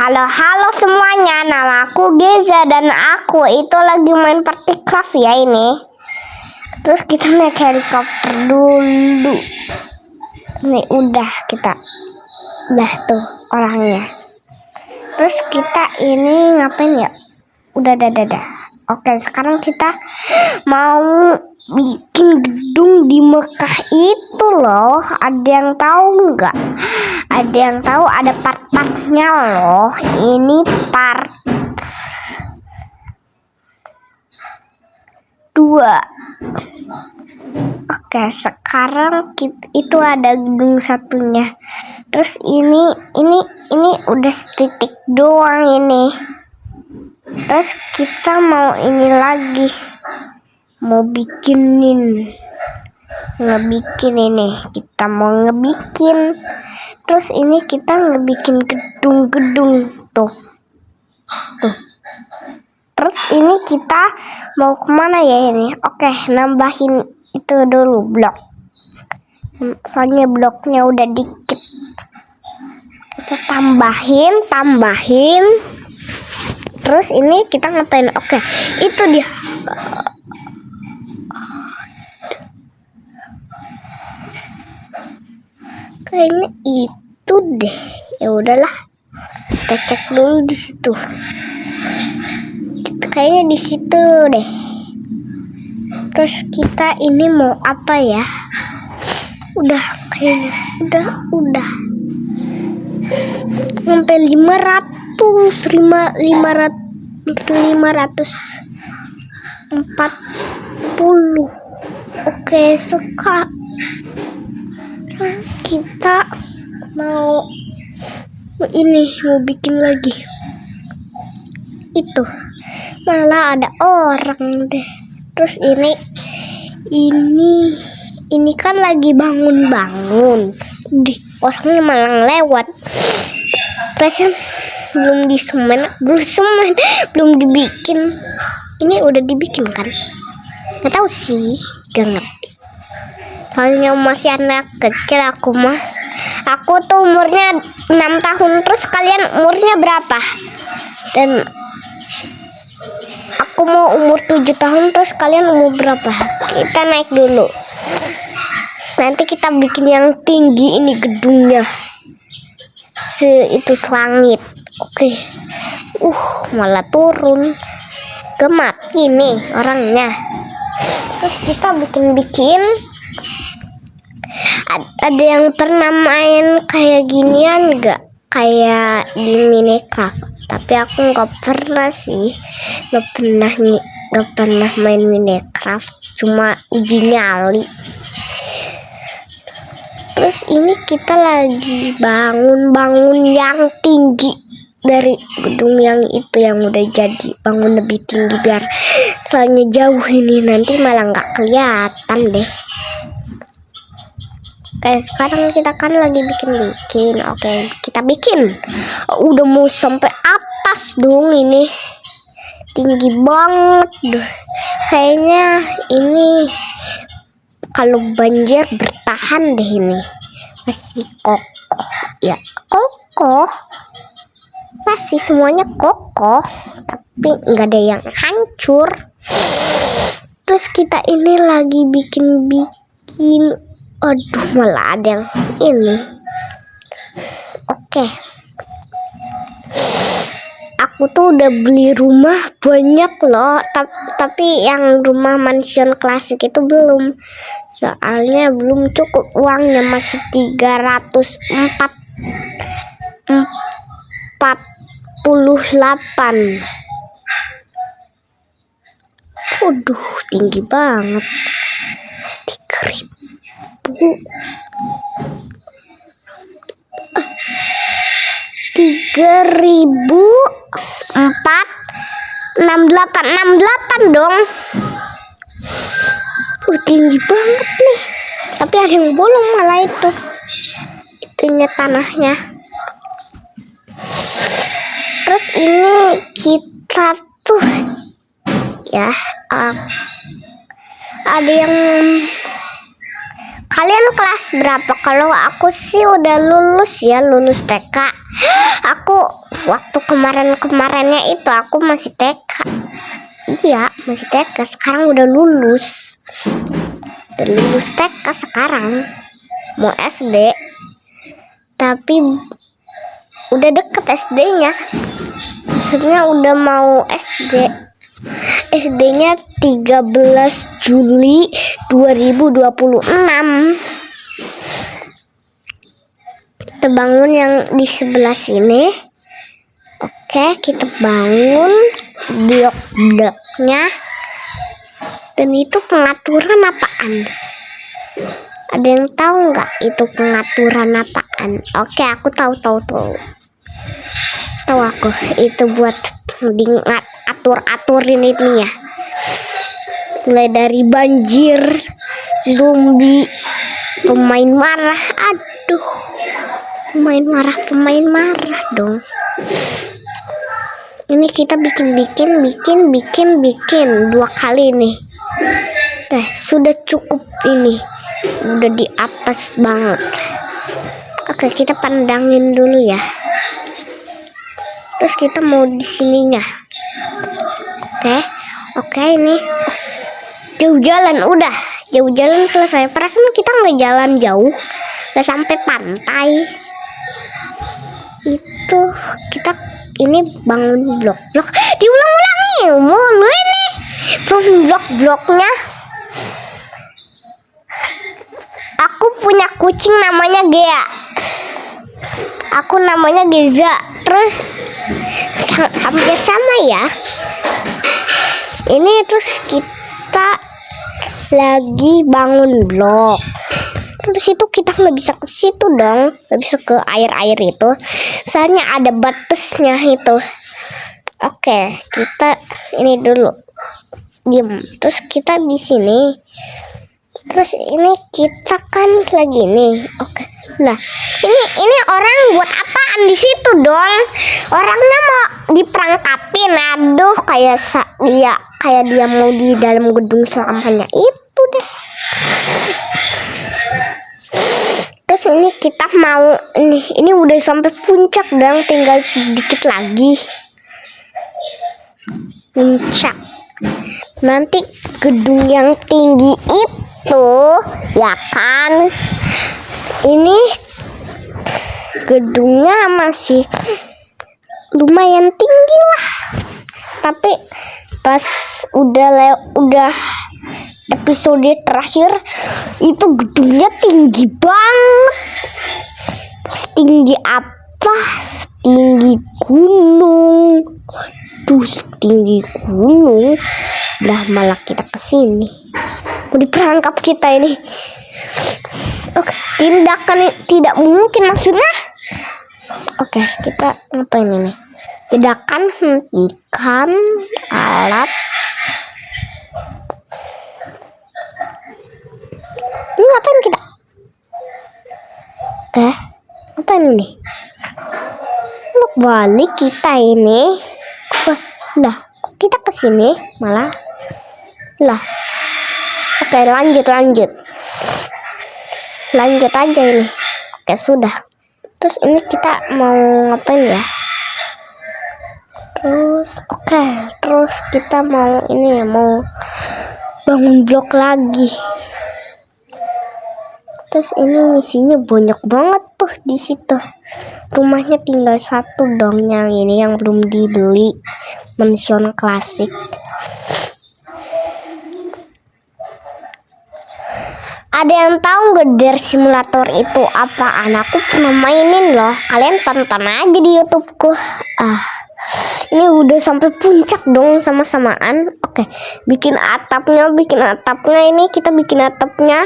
Halo semuanya, nama aku Geza dan aku itu lagi main Partycraft ya ini. Terus kita naik helikopter dulu. Nih udah tuh orangnya. Terus kita ini ngapain ya? Udah. Oke, sekarang kita mau bikin gedung di Mekah itu loh. Ada yang tahu nggak? Ada yang tahu ada part-partnya loh. Ini part 2. Oke, sekarang itu ada gedung satunya. Terus ini udah titik doang ini. Terus kita mau ini lagi, mau ngebikin ini. Kita mau ngebikin. Terus ini kita ngebikin gedung-gedung tuh. Terus ini kita mau kemana ya ini? Oke, nambahin itu dulu blok. Soalnya bloknya udah dikit. Kita tambahin. Terus ini kita ngapain? Oke, itu dia. Kayaknya itu deh. Ya udahlah. Kita cek dulu di situ. Kayaknya di situ deh. Terus kita ini mau apa ya? Udah kayaknya. Udah. Sampai 540. Oke, sekarang kita mau bikin lagi. Itu malah ada orang deh. Terus ini kan lagi bangun. Orangnya malah lewat. Perasaan belum dibikin. Ini udah dibikin kan? Nggak tahu sih, gak ngerti. Soalnya masih anak kecil aku mah. Aku tuh umurnya 6 tahun. Terus kalian umurnya berapa? Dan aku mau umur 7 tahun. Terus kalian umur berapa? Kita naik dulu. Nanti kita bikin yang tinggi ini gedungnya. Itu selangit. Oke. Malah turun. Mati nih orangnya. Terus kita bikin. Ada yang pernah main kayak ginian gak? Kayak di Minecraft. Tapi aku nggak pernah sih. Nggak pernah main Minecraft. Cuma uji nyali. Terus ini kita lagi bangun yang tinggi dari gedung yang itu yang udah jadi. Bangun lebih tinggi biar soalnya jauh ini nanti malah nggak kelihatan deh. Oke, sekarang kita kan lagi bikin. Oke, kita bikin. Udah mau sampai atas dong ini. Tinggi banget. Kayaknya ini kalau banjir bertahan deh ini. Masih kokoh. Ya, kokoh. Pasti semuanya kokoh. Tapi nggak ada yang hancur. Terus kita ini lagi bikin. Aduh, malah ada yang ini. Oke. Aku tuh udah beli rumah banyak loh. Tapi yang rumah mansion klasik itu belum. Soalnya belum cukup uangnya. Masih 348. Waduh, tinggi banget. 3.468 dong. Tinggi banget nih. Tapi ada yang bolong malah itunya tanahnya. Terus ini kita tuh ya ada yang. Kalian kelas berapa? Kalau aku sih udah lulus TK. Aku waktu kemarinnya itu aku masih TK. Iya, masih TK. Sekarang udah lulus. Udah lulus TK sekarang. Mau SD. Tapi udah deket SD-nya. Maksudnya udah mau SD. SD-nya 13 Juli 2026. Kita bangun yang di sebelah sini. Oke, kita bangun blok-bloknya. Dan itu pengaturan apaan? Ada yang tahu nggak itu pengaturan apaan? Oke, aku tahu. Tahu aku. Itu buat atur-aturin ini ya. Mulai dari banjir, zombie, pemain marah. Aduh. Pemain marah dong. Ini kita bikin 2 kali nih. Sudah cukup ini. Udah di atas banget. Oke, kita pandangin dulu ya. Terus kita mau di sininya. Oke, ini jauh jalan udah. Jauh jalan selesai. Perasaan kita nggak jalan jauh. Nggak sampai pantai. Itu kita ini bangun blok-blok. Diulang-ulangi mulu ini. Bangun blok-bloknya. Aku punya kucing namanya Gea. Aku namanya Geza. Terus hampir sama ya. Ini terus kita lagi bangun blok. Terus itu kita nggak bisa ke situ dong, nggak bisa ke air itu. Soalnya ada batasnya itu. Oke, kita ini dulu diem. Terus kita di sini. Terus ini kita kan lagi nih. Oke. Lah, ini orang buat apaan di situ dong? Orangnya mau diperangkapin. Aduh, kayak dia mau di dalam gedung selamanya itu deh. Terus ini kita mau ini udah sampai puncak dong, tinggal dikit lagi. Puncak. Nanti gedung yang tinggi itu ya kan. Ini gedungnya masih lumayan tinggi lah. Tapi pas udah episode terakhir itu gedungnya tinggi banget. Setinggi apa? Setinggi gunung. Waduh, setinggi gunung. Lah malah kita kesini. Mau diperangkap kita ini. Oke, tindakan tidak mungkin maksudnya. Oke, kita ngapain ini? Tindakan hentikan alat. Ini ngapain kita? Ngapain ini? Look, balik kita ini. Lah, kok kita kesini malah? Lah. Oke, lanjut aja ini. Oke, sudah. Terus ini kita mau ngapain ya? Terus kita mau ini ya, mau bangun blok lagi. Terus ini misinya banyak banget tuh di situ. Rumahnya tinggal 1 dong, yang ini yang belum dibeli, mansion klasik. Ada yang tahu nggak Deer Simulator itu apaan? Aku pernah mainin loh. Kalian tonton aja di YouTubeku. Ini udah sampai puncak dong sama-samaan. Oke, bikin atapnya ini kita bikin atapnya.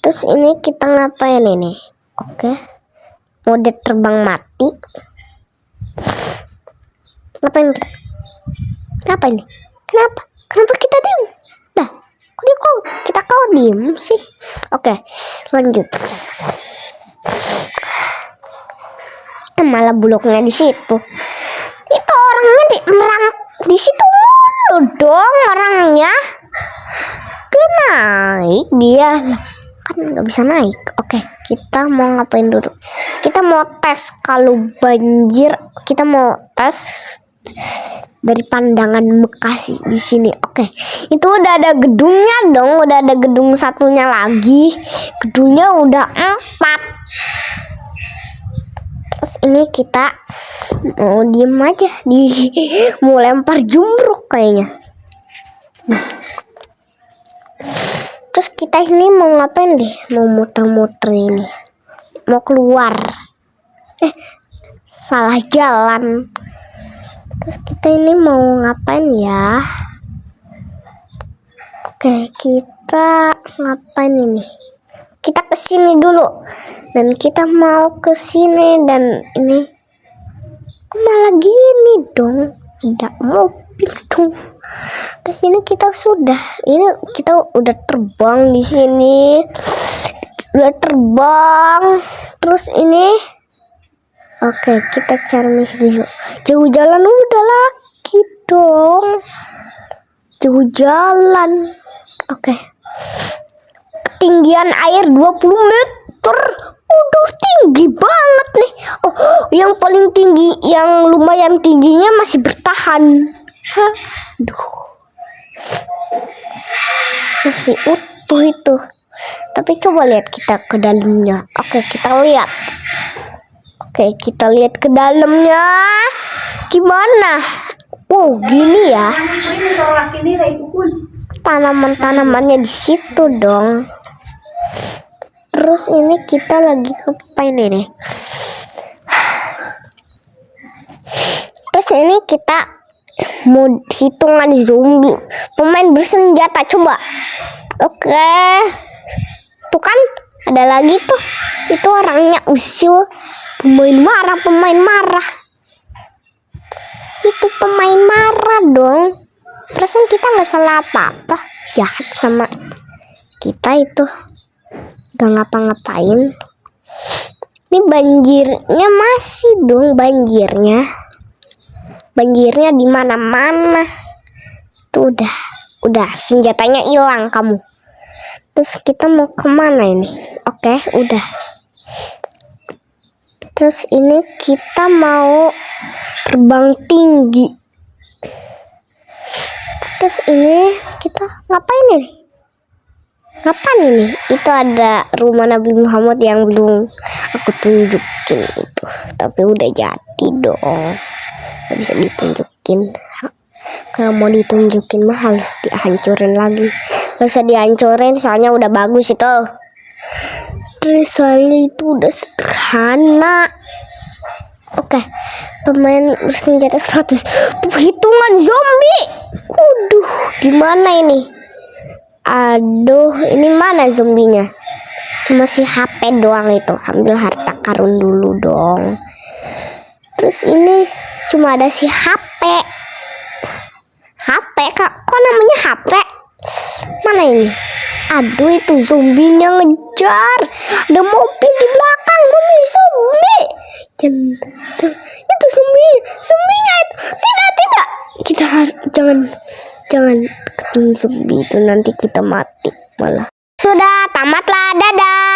Terus ini kita ngapain ini? Oke, mode terbang mati. Ngapain kita? Kenapa ini? Kenapa kita diem? Kok kita diem sih? Oke, lanjut. Malah bloknya di situ. Itu orangnya di situ mulu dong orangnya. Naik dia. kan nggak bisa naik. Oke, kita mau ngapain dulu? Kita mau tes kalau banjir. Kita mau tes dari pandangan Bekasi di sini. Oke, itu udah ada gedungnya dong. Udah ada gedung satunya lagi. Gedungnya udah 4. Terus ini kita mau diem aja mau lempar jumruk kayaknya. Terus kita ini mau ngapain deh? Mau muter-muter ini. Mau keluar. Salah jalan. Terus kita ini mau ngapain ya? Oke, kita ngapain ini? Kita kesini dulu. Dan kita mau kesini dan ini. Kok malah gini dong? Ada mobil dong. Terus ini kita udah terbang di sini. Udah terbang. Terus ini oke, kita cari misi dulu. Jauh jalan udah lagi dong. Jauh jalan. Oke. Ketinggian air 20 meter. Udah tinggi banget nih. Oh, yang paling tinggi, yang lumayan tingginya masih bertahan. Aduh. Masih utuh itu. Tapi coba lihat kita ke dalamnya. Oke, kita lihat. Oke, kita lihat ke dalamnya. Gimana? Oh, gini ya. Tanaman-tanamannya di situ dong. Terus ini kita lagi ngapain ini? Terus ini kita mau hitungan zombie. Pemain bersenjata, coba. Oke. Tuh kan ada lagi tuh. Itu orangnya usil. Pemain marah. Itu pemain marah dong. Perasaan kita nggak salah apa-apa. Jahat sama kita itu. Gak ngapa-ngapain. Ini banjirnya masih dong, banjirnya di mana-mana. Tuh udah senjatanya hilang kamu. Terus kita mau kemana ini? Oke, udah. Terus ini kita mau terbang tinggi. Terus ini kita ngapain ini? Ngapain ini? Itu ada rumah Nabi Muhammad yang belum aku tunjukin itu. Tapi udah jadi dong. Gak bisa ditunjukin. Kalau mau ditunjukin mah harus dihancurin lagi. Gak usah dihancurin soalnya udah bagus itu. Terus soalnya itu udah sederhana. Oke, pemain bersenjata 100. Hitungan zombie. Waduh, gimana ini? Aduh, ini mana zombinya? Cuma si HP doang itu. Ambil harta karun dulu dong. Terus ini cuma ada si HP. HP, kok namanya HP? Mana ini? Aduh, itu zombinya ngejar. Ada mobil di belakang, mobil zombie. Itu zombinya itu. Tidak. Kita jangan ketemu zombie itu, nanti kita mati malah. Sudah tamatlah, dadah.